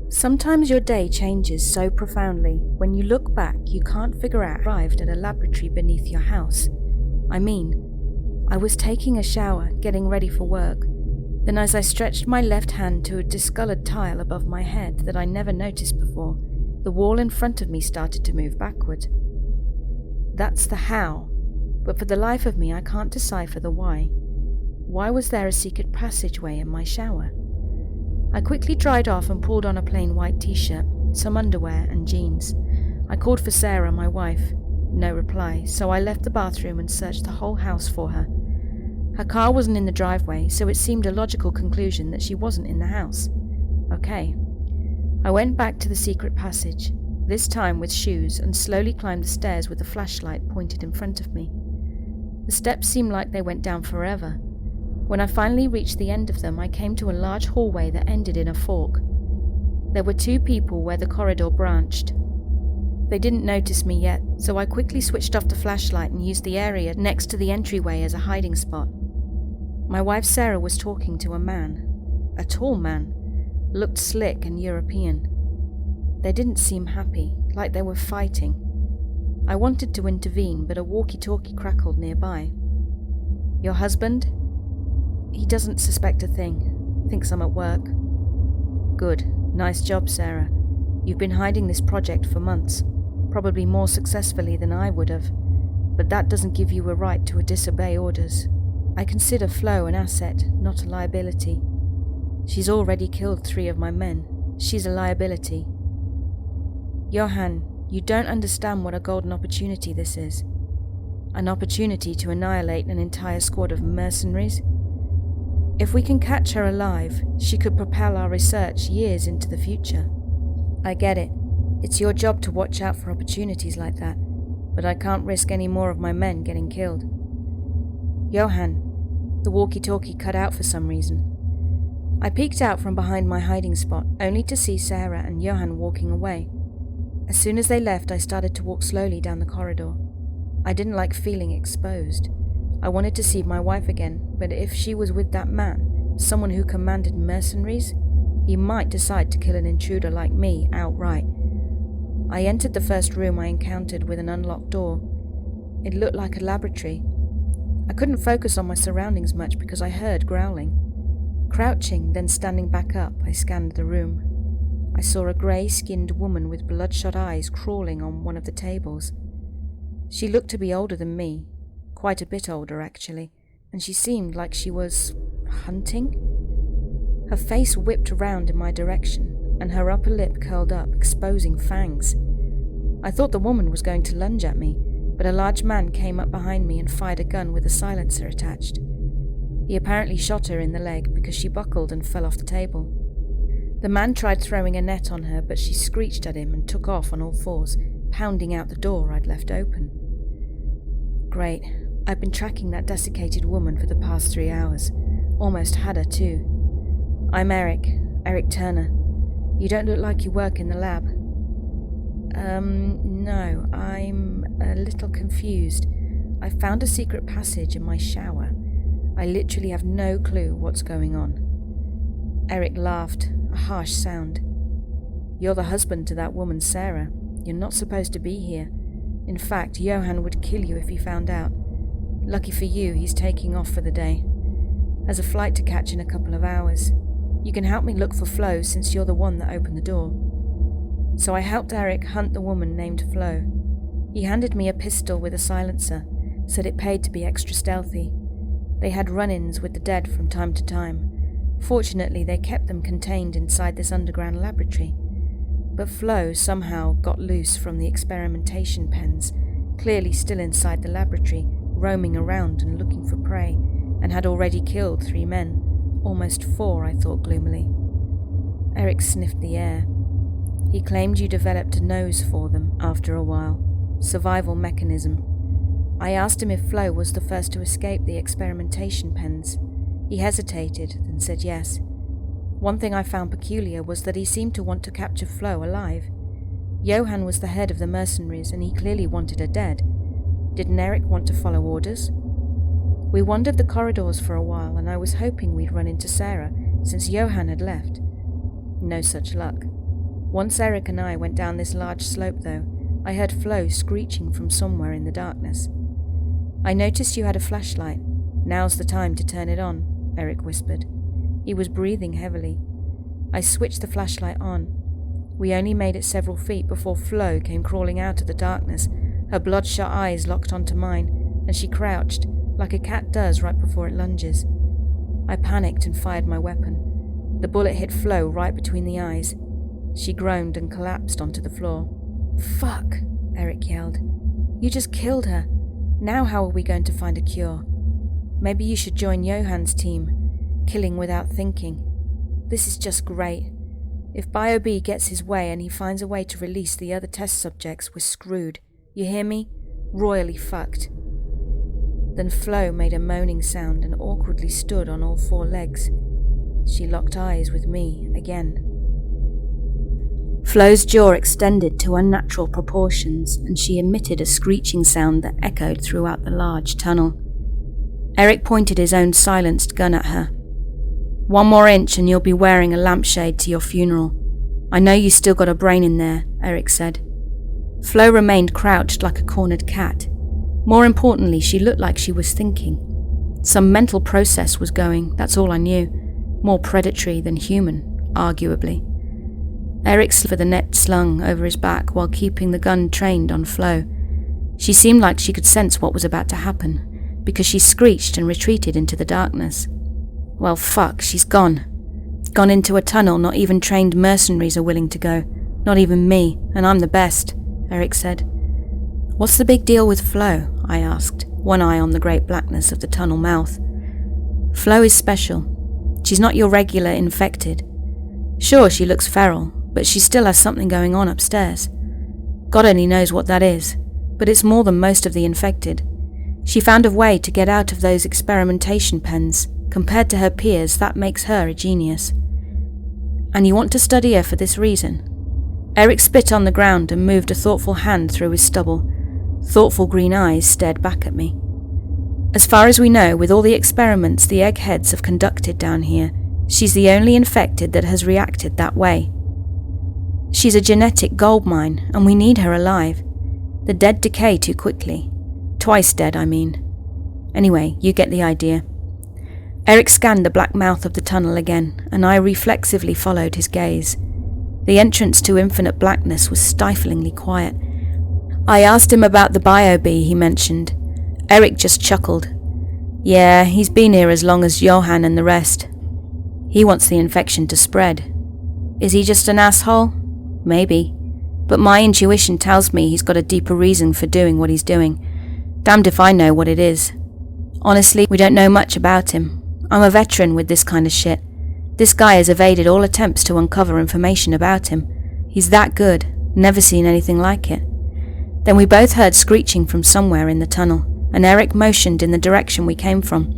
Sometimes your day changes so profoundly, when you look back, you can't figure out how you arrived at a laboratory beneath your house. I was taking a shower, getting ready for work. Then as I stretched my left hand to a discolored tile above my head that I never noticed before, the wall in front of me started to move backward. That's the how, but for the life of me I can't decipher the why. Why was there a secret passageway in my shower? I quickly dried off and pulled on a plain white t-shirt, some underwear and jeans. I called for Sarah, my wife. No reply, so I left the bathroom and searched the whole house for her. Her car wasn't in the driveway, so it seemed a logical conclusion that she wasn't in the house. Okay. I went back to the secret passage, this time with shoes, and slowly climbed the stairs with the flashlight pointed in front of me. The steps seemed like they went down forever. When I finally reached the end of them, I came to a large hallway that ended in a fork. There were two people where the corridor branched. They didn't notice me yet, so I quickly switched off the flashlight and used the area next to the entryway as a hiding spot. My wife Sarah was talking to a man. A tall man. Looked slick and European. They didn't seem happy, like they were fighting. I wanted to intervene, but a walkie-talkie crackled nearby. "Your husband?" "He doesn't suspect a thing. Thinks I'm at work." "Good. Nice job, Sarah. You've been hiding this project for months, probably more successfully than I would have, but that doesn't give you a right to disobey orders. I consider Flo an asset, not a liability. She's already killed 3 of my men. She's a liability." "Johan, you don't understand what a golden opportunity this is. An opportunity to annihilate an entire squad of mercenaries. If we can catch her alive, she could propel our research years into the future. I get it. It's your job to watch out for opportunities like that, but I can't risk any more of my men getting killed." "Johan," the walkie-talkie cut out for some reason. I peeked out from behind my hiding spot, only to see Sarah and Johan walking away. As soon as they left, I started to walk slowly down the corridor. I didn't like feeling exposed. I wanted to see my wife again, but if she was with that man, someone who commanded mercenaries, he might decide to kill an intruder like me outright. I entered the first room I encountered with an unlocked door. It looked like a laboratory. I couldn't focus on my surroundings much because I heard growling. Crouching, then standing back up, I scanned the room. I saw a grey-skinned woman with bloodshot eyes crawling on one of the tables. She looked to be older than me, quite a bit older actually, and she seemed like she was hunting. Her face whipped around in my direction, and her upper lip curled up, exposing fangs. I thought the woman was going to lunge at me, but a large man came up behind me and fired a gun with a silencer attached. He apparently shot her in the leg because she buckled and fell off the table. The man tried throwing a net on her, but she screeched at him and took off on all fours, pounding out the door I'd left open. Great. I've been tracking that desiccated woman for the past 3 hours. Almost had her too. "I'm Eric Turner. You don't look like you work in the lab." No, I'm a little confused. I found a secret passage in my shower. I literally have no clue what's going on." Eric laughed, a harsh sound. "You're the husband to that woman, Sarah. You're not supposed to be here. In fact, Johan would kill you if he found out. Lucky for you, he's taking off for the day. Has a flight to catch in a couple of hours. You can help me look for Flo since you're the one that opened the door." So I helped Eric hunt the woman named Flo. He handed me a pistol with a silencer, said it paid to be extra stealthy. They had run-ins with the dead from time to time. Fortunately, they kept them contained inside this underground laboratory. But Flo somehow got loose from the experimentation pens, clearly still inside the laboratory, roaming around and looking for prey, and had already killed 3 men. Almost 4, I thought gloomily. Eric sniffed the air. He claimed you developed a nose for them after a while. Survival mechanism. I asked him if Flo was the first to escape the experimentation pens. He hesitated, then said yes. One thing I found peculiar was that he seemed to want to capture Flo alive. Johan was the head of the mercenaries, and he clearly wanted her dead. Didn't Eric want to follow orders? We wandered the corridors for a while, and I was hoping we'd run into Sarah, since Johan had left. No such luck. Once Eric and I went down this large slope, though, I heard Flo screeching from somewhere in the darkness. I noticed you had a flashlight. Now's the time to turn it on, Eric whispered. He was breathing heavily. I switched the flashlight on. We only made it several feet before Flo came crawling out of the darkness, her bloodshot eyes locked onto mine, and she crouched, like a cat does right before it lunges. I panicked and fired my weapon. The bullet hit Flo right between the eyes. She groaned and collapsed onto the floor. "Fuck," Eric yelled. "You just killed her. Now how are we going to find a cure? Maybe you should join Johann's team, killing without thinking. This is just great. If BioB gets his way and he finds a way to release the other test subjects, we're screwed. You hear me? Royally fucked." Then Flo made a moaning sound and awkwardly stood on all four legs. She locked eyes with me again. Flo's jaw extended to unnatural proportions, and she emitted a screeching sound that echoed throughout the large tunnel. Eric pointed his own silenced gun at her. "One more inch and you'll be wearing a lampshade to your funeral. I know you still got a brain in there," Eric said. Flo remained crouched like a cornered cat. More importantly, she looked like she was thinking. Some mental process was going, that's all I knew. More predatory than human, arguably. Eric slid for the net slung over his back while keeping the gun trained on Flo. She seemed like she could sense what was about to happen, because she screeched and retreated into the darkness. Well, fuck, she's gone. Gone into a tunnel not even trained mercenaries are willing to go. Not even me, and I'm the best, Eric said. "What's the big deal with Flo?" I asked, one eye on the great blackness of the tunnel mouth. "Flo is special. She's not your regular infected. Sure, she looks feral, but she still has something going on upstairs. God only knows what that is, but it's more than most of the infected. She found a way to get out of those experimentation pens. Compared to her peers, that makes her a genius. And you want to study her for this reason?" Eric spit on the ground and moved a thoughtful hand through his stubble. Thoughtful green eyes stared back at me. "As far as we know, with all the experiments the eggheads have conducted down here, she's the only infected that has reacted that way. She's a genetic goldmine, and we need her alive. The dead decay too quickly. Twice dead, I mean. Anyway, you get the idea." Eric scanned the black mouth of the tunnel again, and I reflexively followed his gaze. The entrance to infinite blackness was stiflingly quiet. I asked him about the BioB he mentioned. Eric just chuckled. "Yeah, he's been here as long as Johann and the rest. He wants the infection to spread. Is he just an asshole? Maybe. But my intuition tells me he's got a deeper reason for doing what he's doing. Damned if I know what it is. Honestly, we don't know much about him. I'm a veteran with this kind of shit. This guy has evaded all attempts to uncover information about him. He's that good. Never seen anything like it." Then we both heard screeching from somewhere in the tunnel, and Eric motioned in the direction we came from.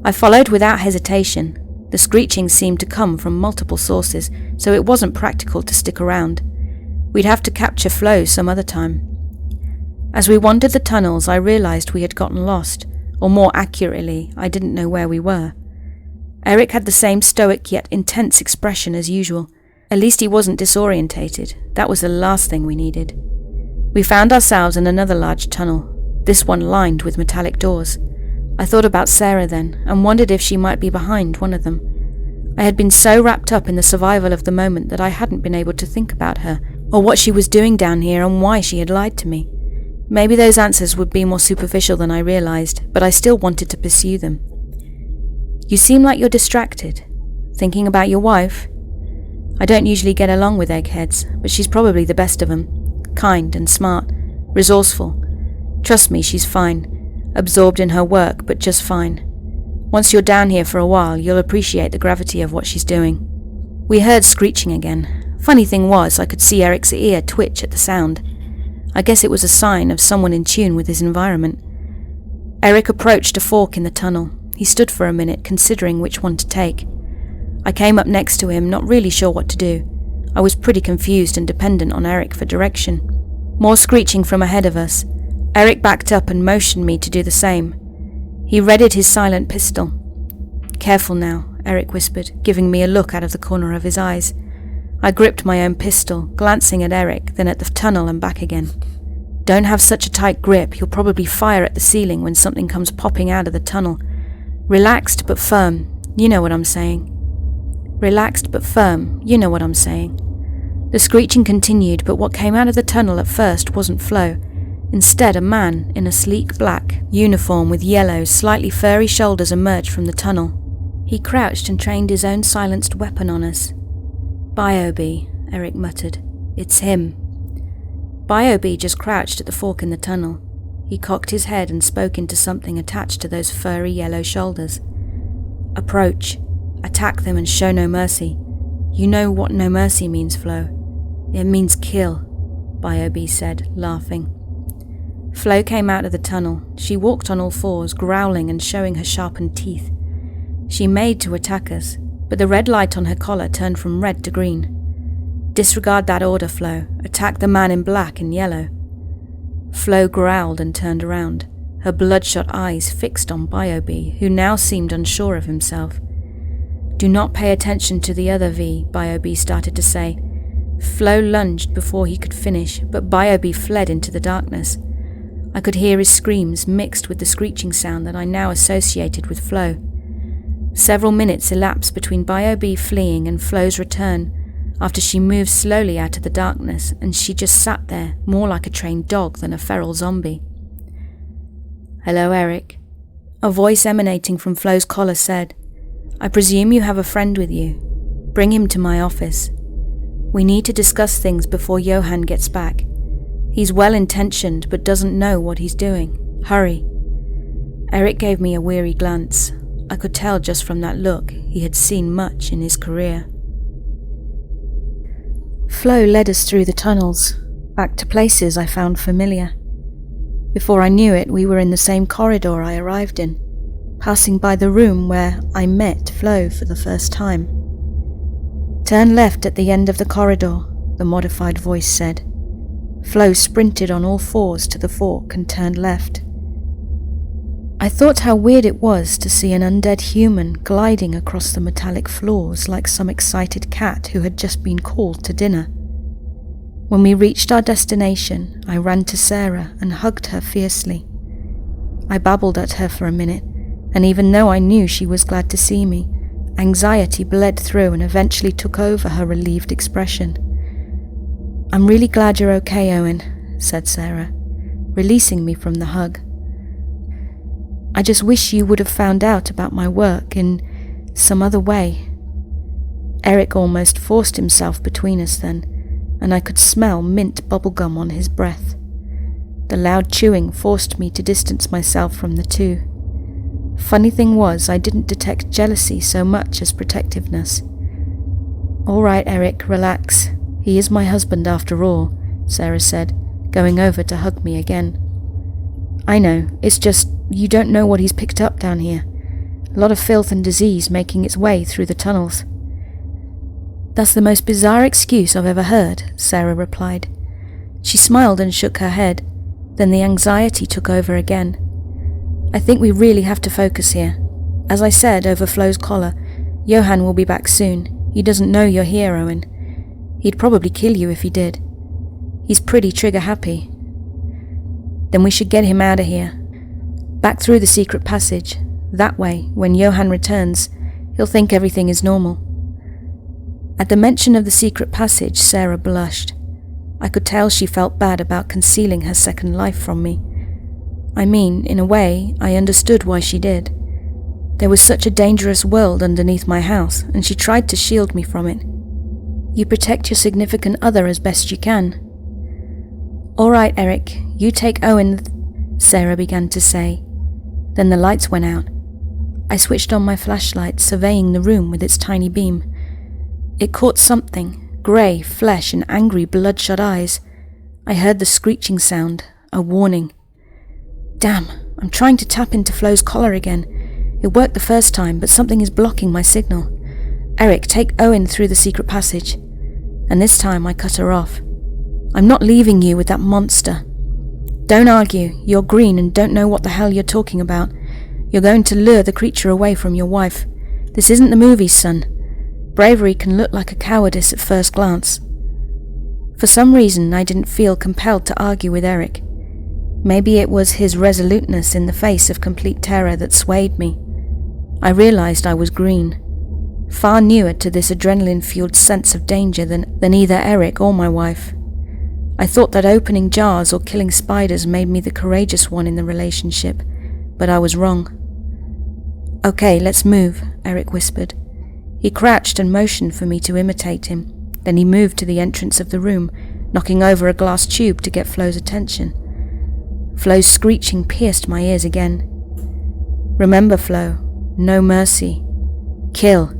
I followed without hesitation. The screeching seemed to come from multiple sources, so it wasn't practical to stick around. We'd have to capture Flo some other time. As we wandered the tunnels, I realized we had gotten lost, or more accurately, I didn't know where we were. Eric had the same stoic yet intense expression as usual. At least he wasn't disorientated. That was the last thing we needed. We found ourselves in another large tunnel, this one lined with metallic doors. I thought about Sarah then, and wondered if she might be behind one of them. I had been so wrapped up in the survival of the moment that I hadn't been able to think about her, or what she was doing down here and why she had lied to me. Maybe those answers would be more superficial than I realized, but I still wanted to pursue them. "You seem like you're distracted. Thinking about your wife?" I don't usually get along with eggheads, but she's probably the best of them. Kind and smart, resourceful. Trust me, she's fine. Absorbed in her work, but just fine. Once you're down here for a while, you'll appreciate the gravity of what she's doing. We heard screeching again. Funny thing was, I could see Eric's ear twitch at the sound. I guess it was a sign of someone in tune with his environment. Eric approached a fork in the tunnel. He stood for a minute, considering which one to take. I came up next to him, not really sure what to do. I was pretty confused and dependent on Eric for direction. More screeching from ahead of us. Eric backed up and motioned me to do the same. He readied his silent pistol. "Careful now," Eric whispered, giving me a look out of the corner of his eyes. I gripped my own pistol, glancing at Eric, then at the tunnel and back again. Don't have such a tight grip, you'll probably fire at the ceiling when something comes popping out of the tunnel. Relaxed but firm, you know what I'm saying. Relaxed but firm, you know what I'm saying. The screeching continued, but what came out of the tunnel at first wasn't Flo. Instead, a man in a sleek black uniform with yellow, slightly furry shoulders emerged from the tunnel. He crouched and trained his own silenced weapon on us. "Biobe," Eric muttered. "It's him." Biobe just crouched at the fork in the tunnel. He cocked his head and spoke into something attached to those furry yellow shoulders. "Approach. Attack them and show no mercy. You know what no mercy means, Flo. It means kill," Biobe said, laughing. Flo came out of the tunnel. She walked on all fours, growling and showing her sharpened teeth. She made to attack us, but the red light on her collar turned from red to green. "Disregard that order, Flo. Attack the man in black and yellow." Flo growled and turned around, her bloodshot eyes fixed on Biobe, who now seemed unsure of himself. "Do not pay attention to the other V," Biobe started to say. Flo lunged before he could finish, but Biobe fled into the darkness. I could hear his screams mixed with the screeching sound that I now associated with Flo. Several minutes elapsed between Biobe fleeing and Flo's return, after she moved slowly out of the darkness, and she just sat there, more like a trained dog than a feral zombie. "Hello, Eric," a voice emanating from Flo's collar said. "I presume you have a friend with you. Bring him to my office. We need to discuss things before Johan gets back. He's well-intentioned but doesn't know what he's doing. Hurry." Eric gave me a weary glance. I could tell just from that look he had seen much in his career. Flo led us through the tunnels, back to places I found familiar. Before I knew it, we were in the same corridor I arrived in, passing by the room where I met Flo for the first time. "Turn left at the end of the corridor," the modified voice said. Flo sprinted on all fours to the fork and turned left. I thought how weird it was to see an undead human gliding across the metallic floors like some excited cat who had just been called to dinner. When we reached our destination, I ran to Sarah and hugged her fiercely. I babbled at her for a minute, and even though I knew she was glad to see me, anxiety bled through and eventually took over her relieved expression. "I'm really glad you're okay, Owen," said Sarah, releasing me from the hug. "I just wish you would have found out about my work in some other way." Eric almost forced himself between us then, and I could smell mint bubblegum on his breath. The loud chewing forced me to distance myself from the two. Funny thing was, I didn't detect jealousy so much as protectiveness. "All right, Eric, relax. He is my husband after all," Sarah said, going over to hug me again. "I know, it's just you don't know what he's picked up down here. A lot of filth and disease making its way through the tunnels." "That's the most bizarre excuse I've ever heard," Sarah replied. She smiled and shook her head. Then the anxiety took over again. "I think we really have to focus here. As I said over Flo's collar, Johan will be back soon. He doesn't know you're here, Owen. He'd probably kill you if he did. He's pretty trigger-happy. Then we should get him out of here. Back through the secret passage. That way, when Johan returns, he'll think everything is normal." At the mention of the secret passage, Sarah blushed. I could tell she felt bad about concealing her second life from me. I mean, in a way, I understood why she did. There was such a dangerous world underneath my house, and she tried to shield me from it. You protect your significant other as best you can. "All right, Eric, you take Owen," Sarah began to say. Then the lights went out. I switched on my flashlight, surveying the room with its tiny beam. It caught something, grey flesh and angry bloodshot eyes. I heard the screeching sound, a warning. Damn, I'm trying to tap into Flo's collar again. It worked the first time, but something is blocking my signal. "Eric, take Owen through the secret passage." And this time I cut her off. "I'm not leaving you with that monster. Don't argue, you're green and don't know what the hell you're talking about. You're going to lure the creature away from your wife. This isn't the movies, son. Bravery can look like a cowardice at first glance. For some reason, I didn't feel compelled to argue with Eric. Maybe it was his resoluteness in the face of complete terror that swayed me. I realized I was green, far newer to this adrenaline-fueled sense of danger than either Eric or my wife. I thought that opening jars or killing spiders made me the courageous one in the relationship, but I was wrong. "Okay, let's move," Eric whispered. He crouched and motioned for me to imitate him. Then he moved to the entrance of the room, knocking over a glass tube to get Flo's attention. Flo's screeching pierced my ears again. "Remember, Flo, no mercy. Kill."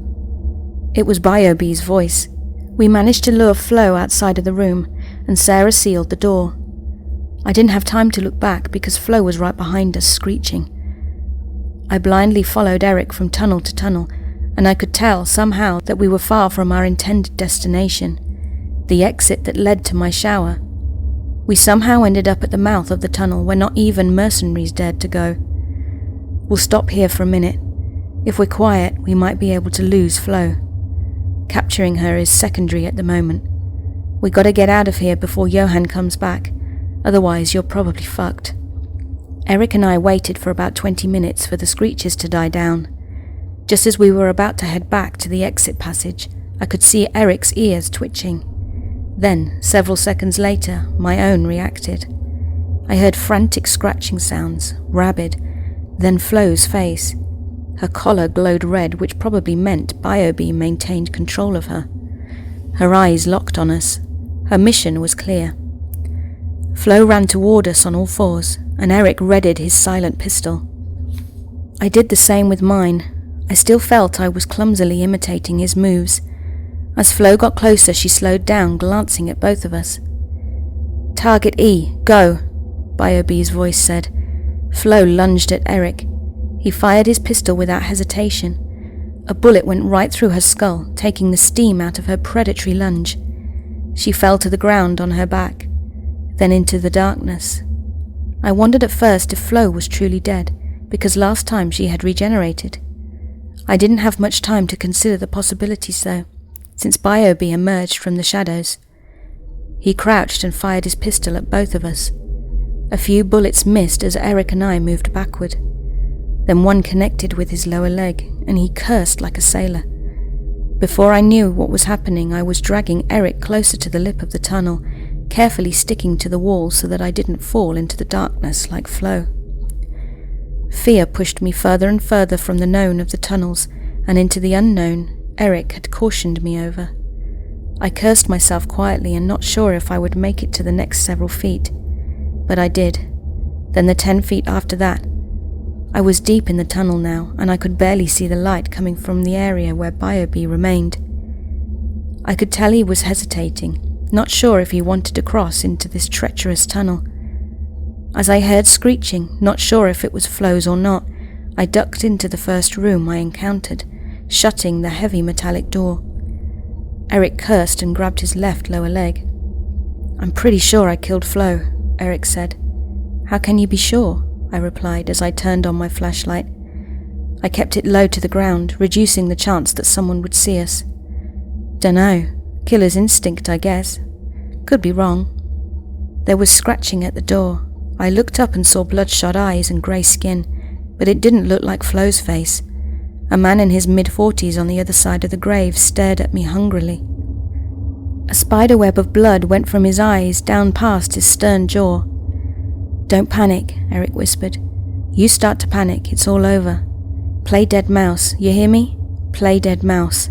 It was BioB's voice. We managed to lure Flo outside of the room, and Sarah sealed the door. I didn't have time to look back because Flo was right behind us, screeching. I blindly followed Eric from tunnel to tunnel, and I could tell somehow that we were far from our intended destination, the exit that led to my shower. We somehow ended up at the mouth of the tunnel where not even mercenaries dared to go. "We'll stop here for a minute. If we're quiet, we might be able to lose Flo. Capturing her is secondary at the moment. We gotta get out of here before Johan comes back, otherwise you're probably fucked." Eric and I waited for about 20 minutes for the screeches to die down. Just as we were about to head back to the exit passage, I could see Eric's ears twitching. Then, several seconds later, my own reacted. I heard frantic scratching sounds, rabid, then Flo's face. Her collar glowed red, which probably meant BioB maintained control of her. Her eyes locked on us. Her mission was clear. Flo ran toward us on all fours, and Eric readied his silent pistol. I did the same with mine. I still felt I was clumsily imitating his moves. As Flo got closer, she slowed down, glancing at both of us. "Target E, go," BioB's voice said. Flo lunged at Eric. He fired his pistol without hesitation. A bullet went right through her skull, taking the steam out of her predatory lunge. She fell to the ground on her back, then into the darkness. I wondered at first if Flo was truly dead, because last time she had regenerated. I didn't have much time to consider the possibilities though, since BioB emerged from the shadows. He crouched and fired his pistol at both of us. A few bullets missed as Eric and I moved backward. Then one connected with his lower leg, and he cursed like a sailor. Before I knew what was happening, I was dragging Eric closer to the lip of the tunnel, carefully sticking to the wall so that I didn't fall into the darkness like Flo. Fear pushed me further and further from the known of the tunnels and into the unknown Eric had cautioned me over. I cursed myself quietly and not sure if I would make it to the next several feet. But I did. Then the 10 feet after that. I was deep in the tunnel now, and I could barely see the light coming from the area where BioB remained. I could tell he was hesitating, not sure if he wanted to cross into this treacherous tunnel. As I heard screeching, not sure if it was Flo's or not, I ducked into the first room I encountered, shutting the heavy metallic door. Eric cursed and grabbed his left lower leg. "I'm pretty sure I killed Flo," Eric said. "How can you be sure?" I replied as I turned on my flashlight. I kept it low to the ground, reducing the chance that someone would see us. Dunno, killer's instinct, I guess. Could be wrong. There was scratching at the door. I looked up and saw bloodshot eyes and grey skin, but it didn't look like Flo's face. A man in his mid-40s on the other side of the grave stared at me hungrily. A spiderweb of blood went from his eyes down past his stern jaw. "Don't panic," Eric whispered. "You start to panic, it's all over. Play dead mouse, you hear me? Play dead mouse."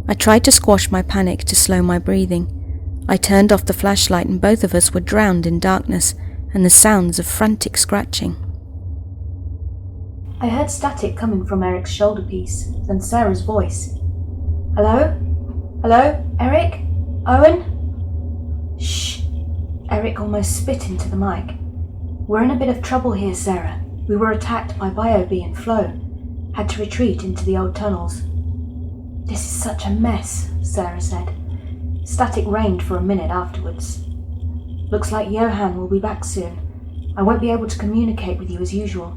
I tried to squash my panic to slow my breathing. I turned off the flashlight and both of us were drowned in darkness and the sounds of frantic scratching. I heard static coming from Eric's shoulder piece, then Sarah's voice. "Hello? Hello? Eric? Owen?" "Shh." Eric almost spit into the mic. "We're in a bit of trouble here, Sarah. We were attacked by BioB and Flo. Had to retreat into the old tunnels." "This is such a mess," Sarah said. Static reigned for a minute afterwards. "Looks like Johan will be back soon. I won't be able to communicate with you as usual.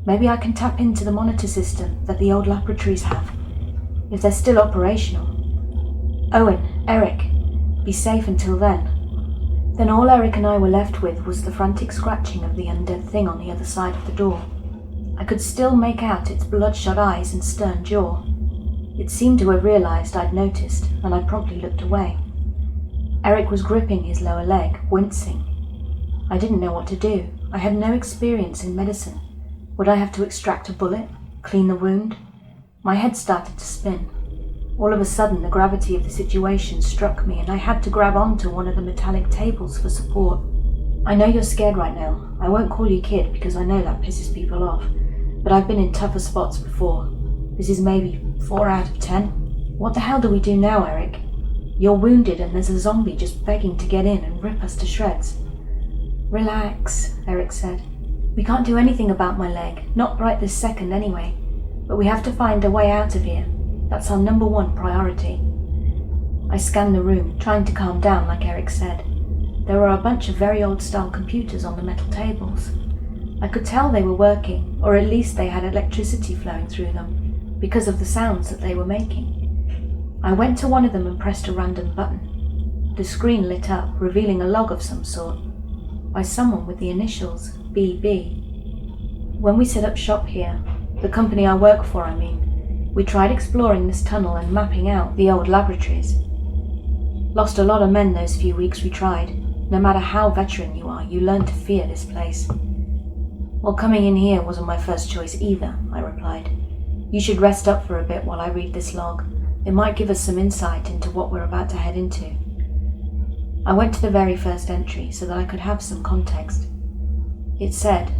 Maybe I can tap into the monitor system that the old laboratories have." if they're still operational. Owen, Eric, be safe until then. Then all Eric and I were left with was the frantic scratching of the undead thing on the other side of the door. I could still make out its bloodshot eyes and stern jaw. It seemed to have realized I'd noticed, and I promptly looked away. Eric was gripping his lower leg, wincing. I didn't know what to do. I had no experience in medicine. Would I have to extract a bullet? Clean the wound? My head started to spin. All of a sudden, the gravity of the situation struck me, and I had to grab onto one of the metallic tables for support. I know you're scared right now. I won't call you kid because I know that pisses people off, but I've been in tougher spots before. This is maybe 4 out of 10. What the hell do we do now, Eric? You're wounded and there's a zombie just begging to get in and rip us to shreds. Relax, Eric said. We can't do anything about my leg, not right this second anyway, but we have to find a way out of here. That's our number one priority. I scanned the room, trying to calm down like Eric said. There were a bunch of very old-style computers on the metal tables. I could tell they were working, or at least they had electricity flowing through them, because of the sounds that they were making. I went to one of them and pressed a random button. The screen lit up, revealing a log of some sort, by someone with the initials BB. When we set up shop here, the company I work for, I mean, we tried exploring this tunnel and mapping out the old laboratories. Lost a lot of men those few weeks we tried. No matter how veteran you are, you learn to fear this place. Well, coming in here wasn't my first choice either, I replied. You should rest up for a bit while I read this log. It might give us some insight into what we're about to head into. I went to the very first entry so that I could have some context. It said,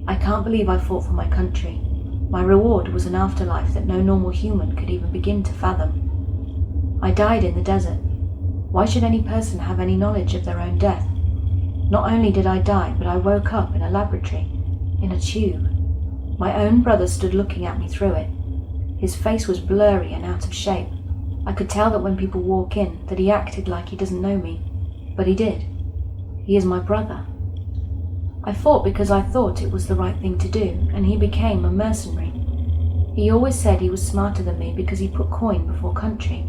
I can't believe I fought for my country. My reward was an afterlife that no normal human could even begin to fathom. I died in the desert. Why should any person have any knowledge of their own death? Not only did I die, but I woke up in a laboratory, in a tube. My own brother stood looking at me through it. His face was blurry and out of shape. I could tell that when people walk in, that he acted like he doesn't know me. But he did. He is my brother. I fought because I thought it was the right thing to do, and he became a mercenary. He always said he was smarter than me because he put coin before country.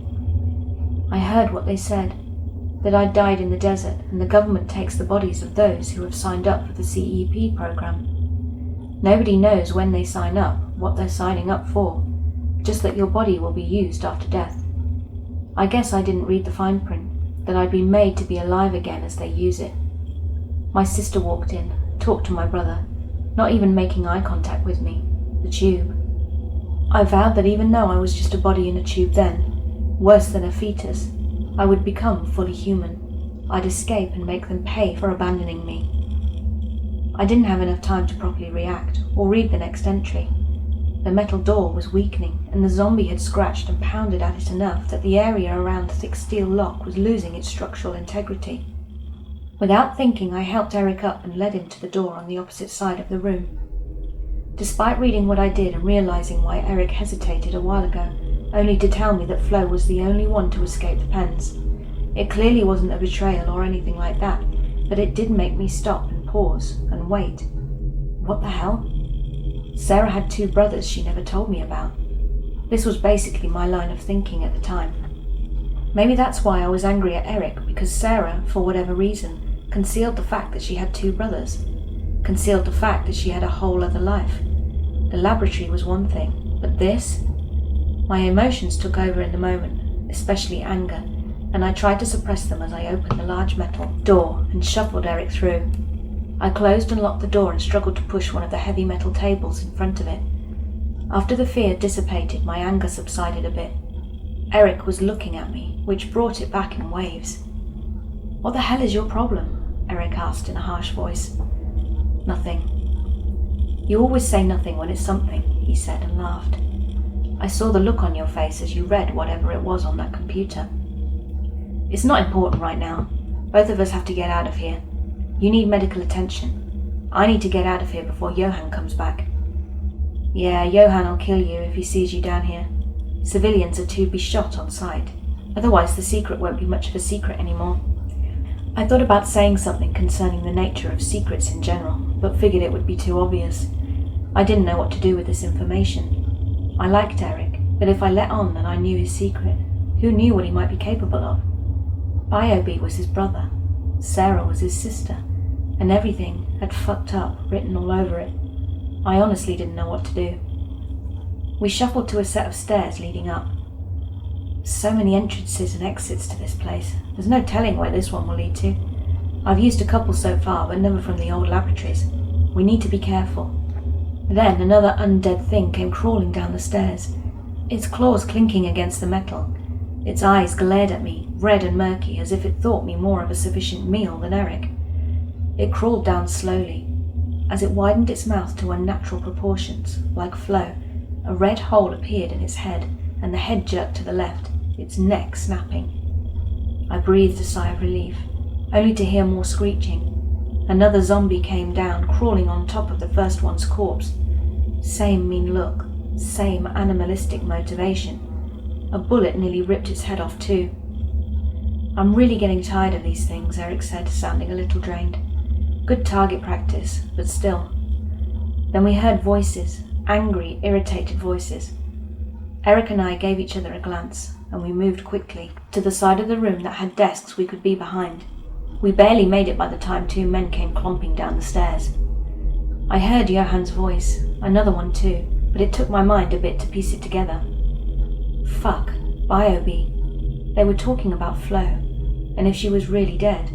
I heard what they said, that I'd died in the desert and the government takes the bodies of those who have signed up for the CEP program. Nobody knows when they sign up, what they're signing up for, just that your body will be used after death. I guess I didn't read the fine print, that I'd be made to be alive again as they use it. My sister walked in, talked to my brother, not even making eye contact with me, the tube. I vowed that even though I was just a body in a tube then, worse than a fetus, I would become fully human. I'd escape and make them pay for abandoning me. I didn't have enough time to properly react or read the next entry. The metal door was weakening, and the zombie had scratched and pounded at it enough that the area around the thick steel lock was losing its structural integrity. Without thinking, I helped Eric up and led him to the door on the opposite side of the room. Despite reading what I did and realizing why Eric hesitated a while ago, only to tell me that Flo was the only one to escape the pens. It clearly wasn't a betrayal or anything like that, but it did make me stop and pause and wait. What the hell? Sarah had 2 brothers she never told me about. This was basically my line of thinking at the time. Maybe that's why I was angry at Eric, because Sarah, for whatever reason, concealed the fact that she had 2 brothers. Concealed the fact that she had a whole other life. The laboratory was one thing, but this? My emotions took over in the moment, especially anger, and I tried to suppress them as I opened the large metal door and shuffled Eric through. I closed and locked the door and struggled to push one of the heavy metal tables in front of it. After the fear dissipated, my anger subsided a bit. Eric was looking at me, which brought it back in waves. What the hell is your problem? Eric asked in a harsh voice. Nothing. You always say nothing when it's something, he said and laughed. I saw the look on your face as you read whatever it was on that computer. It's not important right now. Both of us have to get out of here. You need medical attention. I need to get out of here before Johan comes back. Yeah, Johan will kill you if he sees you down here. Civilians are to be shot on sight. Otherwise the secret won't be much of a secret anymore. I thought about saying something concerning the nature of secrets in general, but figured it would be too obvious. I didn't know what to do with this information. I liked Eric, But if I let on that I knew his secret, who knew what he might be capable of? Biobe was his brother, Sarah was his sister, and everything had fucked up written all over it. I honestly didn't know what to do. We shuffled to a set of stairs leading up. So many entrances and exits to this place. There's no telling where this one will lead to. I've used a couple so far, but never from the old laboratories. We need to be careful. Then another undead thing came crawling down the stairs, its claws clinking against the metal. Its eyes glared at me, red and murky, as if it thought me more of a sufficient meal than Eric. It crawled down slowly. As it widened its mouth to unnatural proportions, like Flo, a red hole appeared in its head, and the head jerked to the left, its neck snapping. I breathed a sigh of relief, only to hear more screeching. Another zombie came down, crawling on top of the first one's corpse. Same mean look, same animalistic motivation. A bullet nearly ripped its head off too. I'm really getting tired of these things, Eric said, sounding a little drained. Good target practice, but still. Then we heard voices, angry, irritated voices. Eric and I gave each other a glance, and we moved quickly to the side of the room that had desks we could be behind. We barely made it by the time two men came clomping down the stairs. I heard Johann's voice, another one too, but it took my mind a bit to piece it together. Fuck, Biobe. They were talking about Flo, and if she was really dead.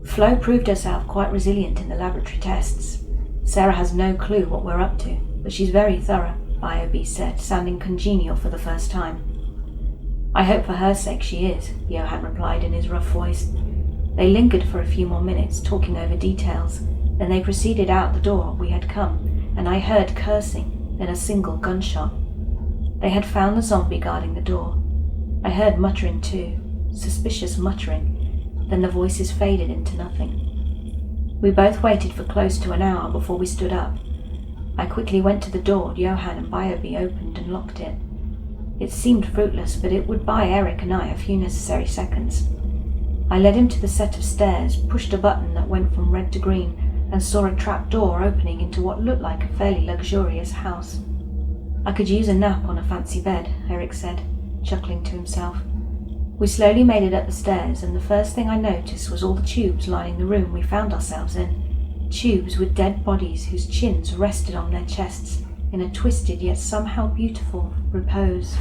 Flo proved herself quite resilient in the laboratory tests. Sarah has no clue what we're up to, but she's very thorough, Biobe said, sounding congenial for the first time. I hope for her sake she is, Johann replied in his rough voice. They lingered for a few more minutes, talking over details. Then they proceeded out the door we had come, and I heard cursing, then a single gunshot. They had found the zombie guarding the door. I heard muttering too, suspicious muttering. Then the voices faded into nothing. We both waited for close to an hour before we stood up. I quickly went to the door Johann and Biobe opened and locked it. It seemed fruitless, but it would buy Eric and I a few necessary seconds. I led him to the set of stairs, pushed a button that went from red to green, and saw a trap door opening into what looked like a fairly luxurious house. I could use a nap on a fancy bed, Eric said, chuckling to himself. We slowly made it up the stairs, and the first thing I noticed was all the tubes lining the room we found ourselves in. Tubes with dead bodies whose chins rested on their chests in a twisted yet somehow beautiful repose.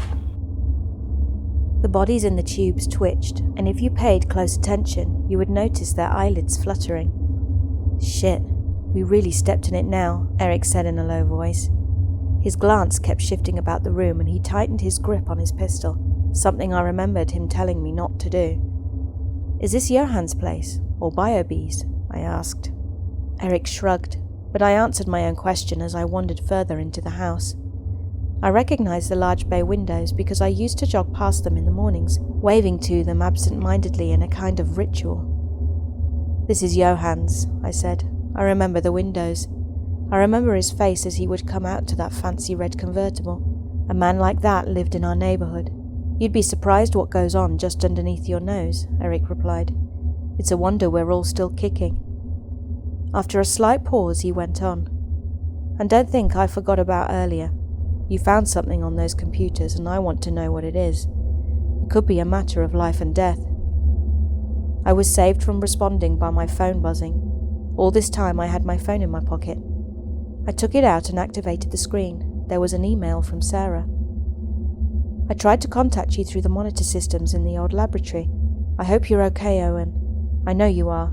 The bodies in the tubes twitched, and if you paid close attention, you would notice their eyelids fluttering. Shit, we really stepped in it now, Eric said in a low voice. His glance kept shifting about the room, and he tightened his grip on his pistol, something I remembered him telling me not to do. Is this Johann's place, or Biobe's? I asked. Eric shrugged, but I answered my own question as I wandered further into the house. I recognized the large bay windows because I used to jog past them in the mornings, waving to them absent-mindedly in a kind of ritual. This is Johann's, I said. I remember the windows. I remember his face as he would come out to that fancy red convertible. A man like that lived in our neighborhood. You'd be surprised what goes on just underneath your nose, Eric replied. It's a wonder we're all still kicking. After a slight pause, he went on. And don't think I forgot about earlier. You found something on those computers, and I want to know what it is. It could be a matter of life and death. I was saved from responding by my phone buzzing. All this time I had my phone in my pocket. I took it out and activated the screen. There was an email from Sarah. I tried to contact you through the monitor systems in the old laboratory. I hope you're okay, Owen. I know you are.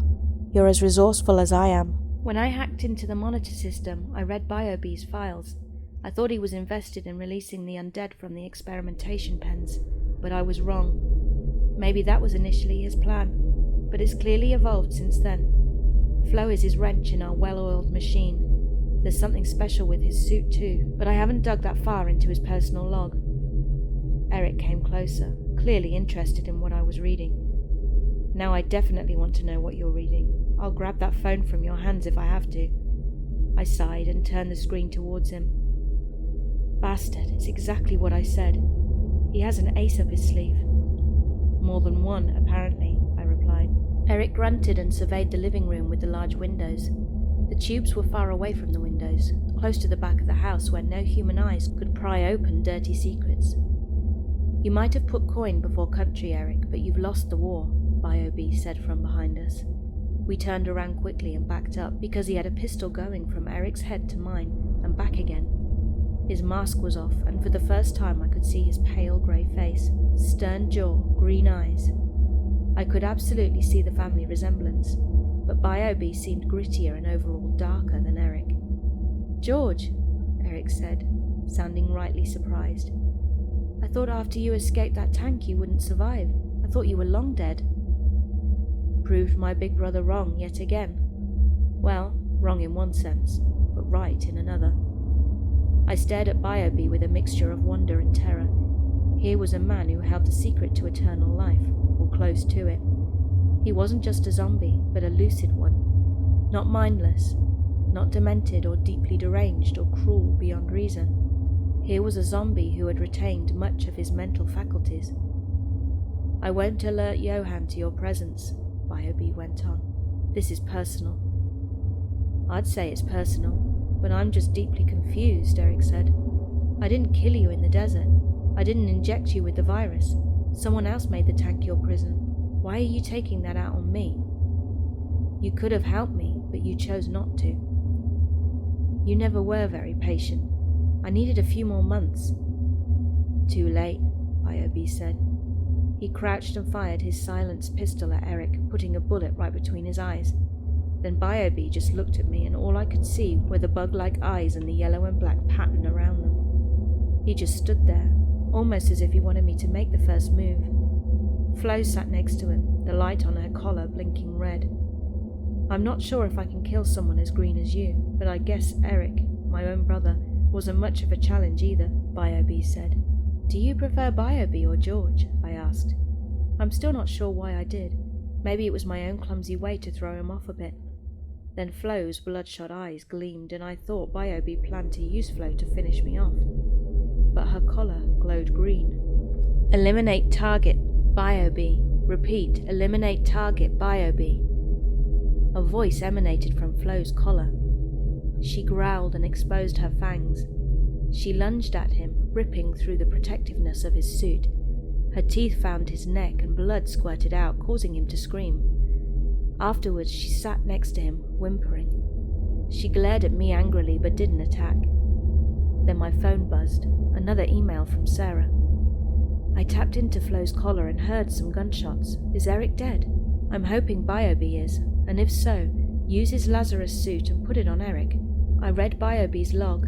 You're as resourceful as I am. When I hacked into the monitor system, I read Biobe's files. I thought he was invested in releasing the undead from the experimentation pens, but I was wrong. Maybe that was initially his plan, but it's clearly evolved since then. Flo is his wrench in our well-oiled machine. There's something special with his suit too, but I haven't dug that far into his personal log. Eric came closer, clearly interested in what I was reading. Now I definitely want to know what you're reading. I'll grab that phone from your hands if I have to. I sighed and turned the screen towards him. Bastard, it's exactly what I said. He has an ace up his sleeve. More than one, apparently, I replied. Eric grunted and surveyed the living room with the large windows. The tubes were far away from the windows, close to the back of the house where no human eyes could pry open dirty secrets. You might have put coin before country, Eric, but you've lost the war, BioB said from behind us. We turned around quickly and backed up because he had a pistol going from Eric's head to mine and back again. His mask was off, and for the first time I could see his pale grey face, stern jaw, green eyes. I could absolutely see the family resemblance, but BioB seemed grittier and overall darker than Eric. "George," Eric said, sounding rightly surprised. "I thought after you escaped that tank you wouldn't survive. I thought you were long dead." Proved my big brother wrong yet again. Well, wrong in one sense, but right in another. I stared at BioB with a mixture of wonder and terror. Here was a man who held the secret to eternal life, or close to it. He wasn't just a zombie, but a lucid one. Not mindless, not demented or deeply deranged or cruel beyond reason. Here was a zombie who had retained much of his mental faculties. "I won't alert Johan to your presence," BioB went on. "This is personal." "I'd say it's personal, but I'm just deeply confused," Eric said. "I didn't kill you in the desert. I didn't inject you with the virus. Someone else made the tank your prison. Why are you taking that out on me? You could have helped me, but you chose not to. You never were very patient. I needed a few more months." "Too late," BioB said. He crouched and fired his silenced pistol at Eric, putting a bullet right between his eyes. Then BioB just looked at me, and all I could see were the bug-like eyes and the yellow and black pattern around them. He just stood there, almost as if he wanted me to make the first move. Flo sat next to him, the light on her collar blinking red. "I'm not sure if I can kill someone as green as you, but I guess Eric, my own brother, wasn't much of a challenge either," BioB said. "Do you prefer BioB or George?" I asked. I'm still not sure why I did. Maybe it was my own clumsy way to throw him off a bit. Then Flo's bloodshot eyes gleamed, and I thought BioB planned to use Flo to finish me off. But her collar glowed green. "Eliminate target, BioB. Repeat, eliminate target, BioB." A voice emanated from Flo's collar. She growled and exposed her fangs. She lunged at him, ripping through the protectiveness of his suit. Her teeth found his neck and blood squirted out, causing him to scream. Afterwards, she sat next to him, whimpering. She glared at me angrily but didn't attack. Then my phone buzzed, another email from Sarah. I tapped into Flo's collar and heard some gunshots. Is Eric dead? I'm hoping BioB is, and if so, use his Lazarus suit and put it on Eric. I read BioB's log.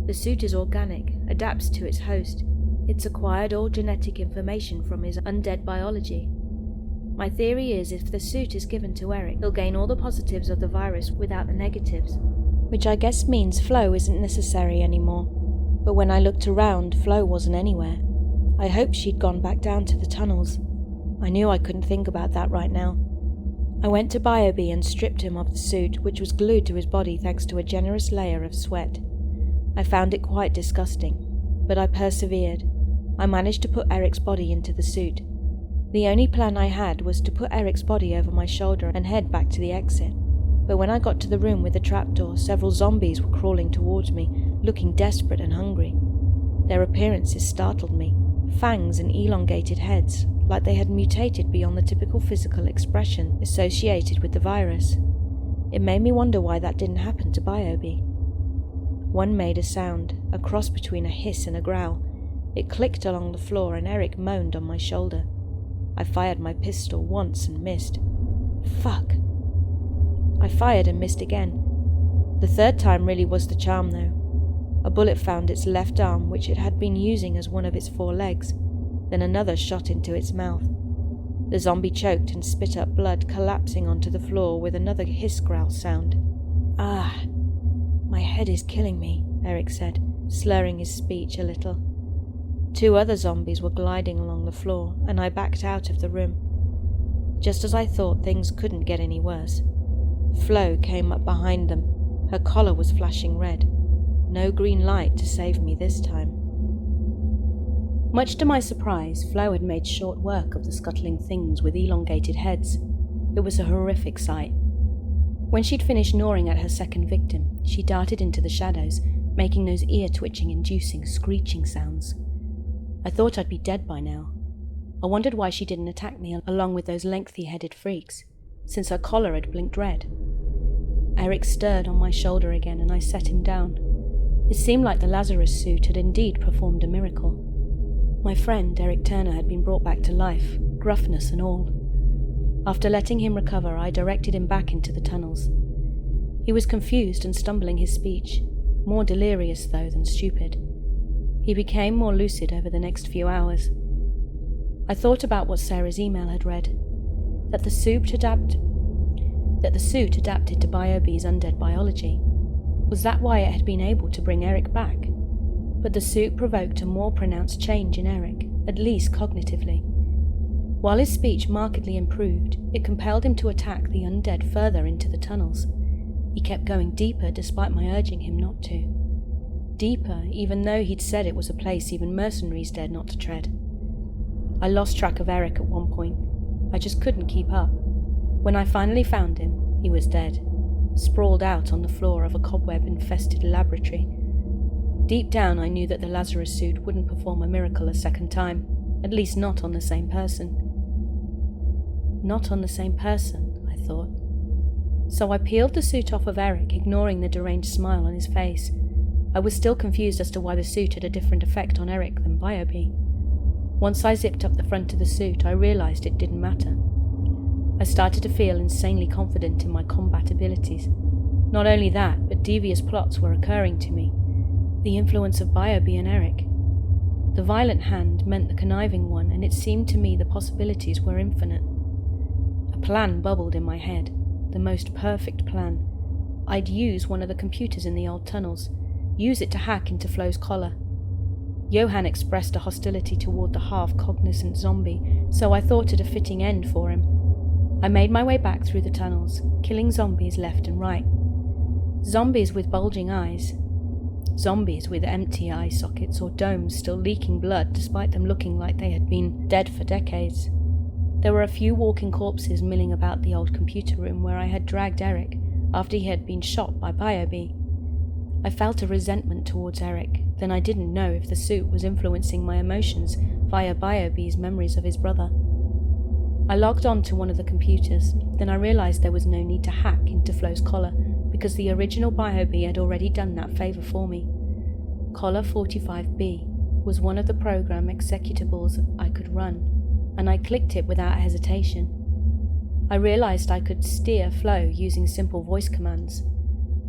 The suit is organic, adapts to its host. It's acquired all genetic information from his undead biology. My theory is if the suit is given to Eric, he'll gain all the positives of the virus without the negatives. Which I guess means Flo isn't necessary anymore. But when I looked around, Flo wasn't anywhere. I hoped she'd gone back down to the tunnels. I knew I couldn't think about that right now. I went to BioB and stripped him of the suit, which was glued to his body thanks to a generous layer of sweat. I found it quite disgusting, but I persevered. I managed to put Eric's body into the suit. The only plan I had was to put Eric's body over my shoulder and head back to the exit. But when I got to the room with the trapdoor, several zombies were crawling towards me, looking desperate and hungry. Their appearances startled me. Fangs and elongated heads, like they had mutated beyond the typical physical expression associated with the virus. It made me wonder why that didn't happen to BioB. One made a sound, a cross between a hiss and a growl. It clicked along the floor and Eric moaned on my shoulder. I fired my pistol once and missed. Fuck! I fired and missed again. The third time really was the charm though. A bullet found its left arm, which it had been using as one of its 4 legs. Then another shot into its mouth. The zombie choked and spit up blood, collapsing onto the floor with another hiss-growl sound. "Ah, my head is killing me," Eric said, slurring his speech a little. 2 other zombies were gliding along the floor, and I backed out of the room. Just as I thought, things couldn't get any worse. Flo came up behind them. Her collar was flashing red. No green light to save me this time. Much to my surprise, Flo had made short work of the scuttling things with elongated heads. It was a horrific sight. When she'd finished gnawing at her second victim, she darted into the shadows, making those ear-twitching, inducing, screeching sounds. I thought I'd be dead by now. I wondered why she didn't attack me along with those lengthy-headed freaks, since her collar had blinked red. Eric stirred on my shoulder again, and I set him down. It seemed like the Lazarus suit had indeed performed a miracle. My friend, Eric Turner, had been brought back to life, gruffness and all. After letting him recover, I directed him back into the tunnels. He was confused and stumbling his speech, more delirious, though, than stupid. He became more lucid over the next few hours. I thought about what Sarah's email had read, that the suit adapted to BioB's undead biology. Was that why it had been able to bring Eric back? But the suit provoked a more pronounced change in Eric, at least cognitively. While his speech markedly improved, it compelled him to attack the undead further into the tunnels. He kept going deeper despite my urging him not to. Deeper, even though he'd said it was a place even mercenaries dared not to tread. I lost track of Eric at one point. I just couldn't keep up. When I finally found him, he was dead, sprawled out on the floor of a cobweb-infested laboratory. Deep down, I knew that the Lazarus suit wouldn't perform a miracle a second time, at least not on the same person. Not on the same person, I thought. So I peeled the suit off of Eric, ignoring the deranged smile on his face. I was still confused as to why the suit had a different effect on Eric than BioB. Once I zipped up the front of the suit, I realized it didn't matter. I started to feel insanely confident in my combat abilities. Not only that, but devious plots were occurring to me. The influence of BioB and Eric. The violent hand meant the conniving one, and it seemed to me the possibilities were infinite. A plan bubbled in my head, the most perfect plan. I'd use one of the computers in the old tunnels, use it to hack into Flo's collar. Johann expressed a hostility toward the half-cognizant zombie, so I thought it a fitting end for him. I made my way back through the tunnels, killing zombies left and right. Zombies with bulging eyes. Zombies with empty eye sockets or domes still leaking blood despite them looking like they had been dead for decades. There were a few walking corpses milling about the old computer room where I had dragged Eric after he had been shot by BioB. I felt a resentment towards Eric, then I didn't know if the suit was influencing my emotions via BioB's memories of his brother. I logged on to one of the computers, then I realized there was no need to hack into Flo's collar because the original BioB had already done that favor for me. Collar 45B was one of the program executables I could run, and I clicked it without hesitation. I realized I could steer Flo using simple voice commands.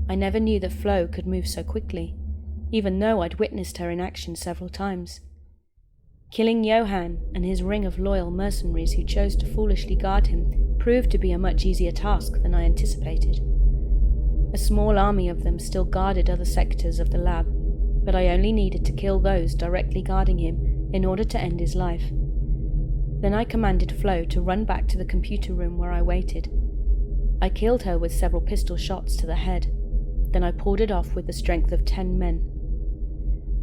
I never knew that Flo could move so quickly, even though I'd witnessed her in action several times. Killing Johann and his ring of loyal mercenaries who chose to foolishly guard him proved to be a much easier task than I anticipated. A small army of them still guarded other sectors of the lab, but I only needed to kill those directly guarding him in order to end his life. Then I commanded Flo to run back to the computer room where I waited. I killed her with several pistol shots to the head. Then I pulled it off with the strength of 10 men.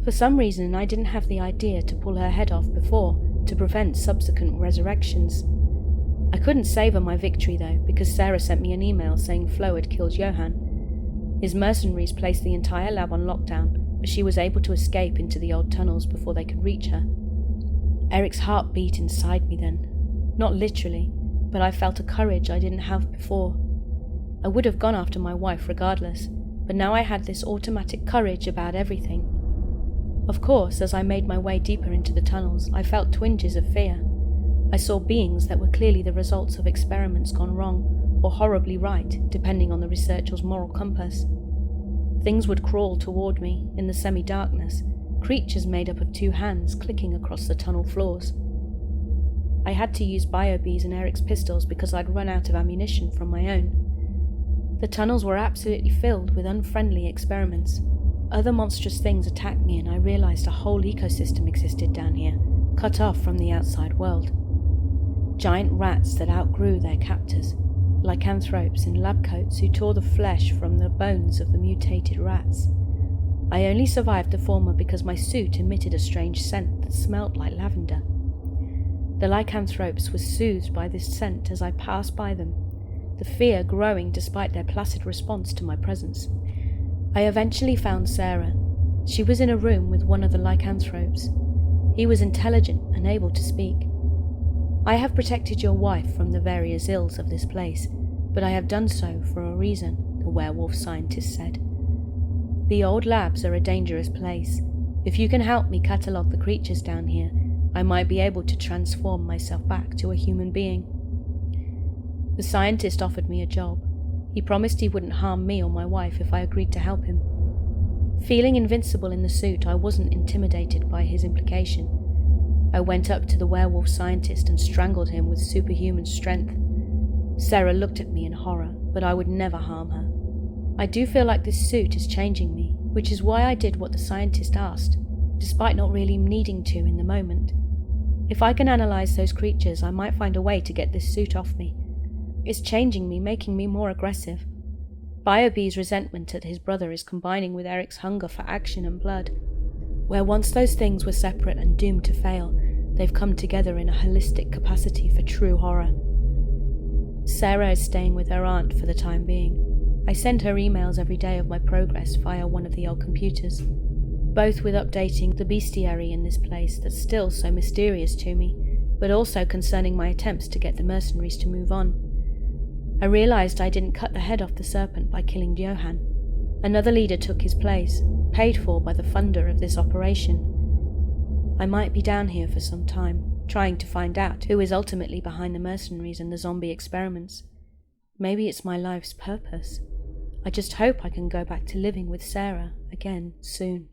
For some reason, I didn't have the idea to pull her head off before, to prevent subsequent resurrections. I couldn't savor my victory, though, because Sarah sent me an email saying Flo had killed Johann. His mercenaries placed the entire lab on lockdown, but she was able to escape into the old tunnels before they could reach her. Eric's heart beat inside me then. Not literally, but I felt a courage I didn't have before. I would have gone after my wife regardless, but now I had this automatic courage about everything. Of course, as I made my way deeper into the tunnels, I felt twinges of fear. I saw beings that were clearly the results of experiments gone wrong, or horribly right, depending on the researcher's moral compass. Things would crawl toward me in the semi-darkness, creatures made up of 2 hands clicking across the tunnel floors. I had to use BioB's and Eric's pistols because I'd run out of ammunition from my own. The tunnels were absolutely filled with unfriendly experiments. Other monstrous things attacked me, and I realized a whole ecosystem existed down here, cut off from the outside world. Giant rats that outgrew their captors, lycanthropes in lab coats who tore the flesh from the bones of the mutated rats. I only survived the former because my suit emitted a strange scent that smelled like lavender. The lycanthropes were soothed by this scent as I passed by them. the fear growing despite their placid response to my presence. I eventually found Sarah. She was in a room with one of the lycanthropes. He was intelligent and able to speak. "I have protected your wife from the various ills of this place, but I have done so for a reason," the werewolf scientist said. "The old labs are a dangerous place. If you can help me catalogue the creatures down here, I might be able to transform myself back to a human being." The scientist offered me a job. He promised he wouldn't harm me or my wife if I agreed to help him. Feeling invincible in the suit, I wasn't intimidated by his implication. I went up to the werewolf scientist and strangled him with superhuman strength. Sarah looked at me in horror, but I would never harm her. I do feel like this suit is changing me, which is why I did what the scientist asked, despite not really needing to in the moment. If I can analyze those creatures, I might find a way to get this suit off me. It's changing me, making me more aggressive. BioB's resentment at his brother is combining with Eric's hunger for action and blood. Where once those things were separate and doomed to fail, they've come together in a holistic capacity for true horror. Sarah is staying with her aunt for the time being. I send her emails every day of my progress via one of the old computers, both with updating the bestiary in this place that's still so mysterious to me, but also concerning my attempts to get the mercenaries to move on. I realized I didn't cut the head off the serpent by killing Johann. Another leader took his place, paid for by the funder of this operation. I might be down here for some time, trying to find out who is ultimately behind the mercenaries and the zombie experiments. Maybe it's my life's purpose. I just hope I can go back to living with Sarah again soon.